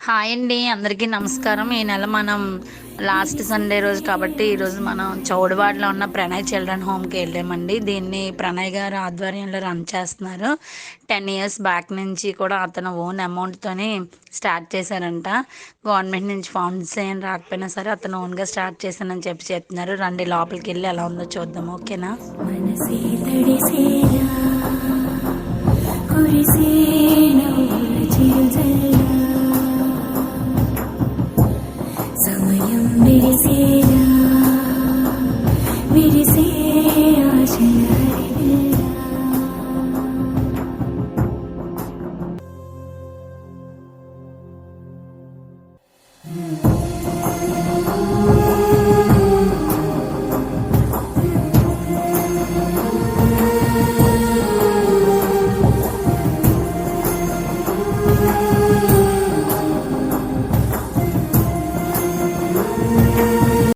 Hi అండి, అందరికీ నమస్కారం. ఈ నెల మనం లాస్ట్ సండే రోజు కాబట్టి ఈరోజు మనం చౌడవాడలో ఉన్న ప్రణయ్ చిల్డ్రన్ హోమ్కి వెళ్ళామండి. దీన్ని ప్రణయ్ గారు ఆధ్వర్యంలో రన్ చేస్తున్నారు. 10 years బ్యాక్ నుంచి కూడా అతను ఓన్ అమౌంట్తోని స్టార్ట్ చేశారంట. గవర్నమెంట్ నుంచి ఫండ్స్ ఏం రాకపోయినా సరే అతను ఓన్గా స్టార్ట్ చేశానని చెప్పి చెప్తున్నారు. రండి లోపలికి వెళ్ళి ఎలా ఉందో చూద్దాం. ఓకేనా? సమయం విరిసేలా విరిసే ఆశల హరివిల్లా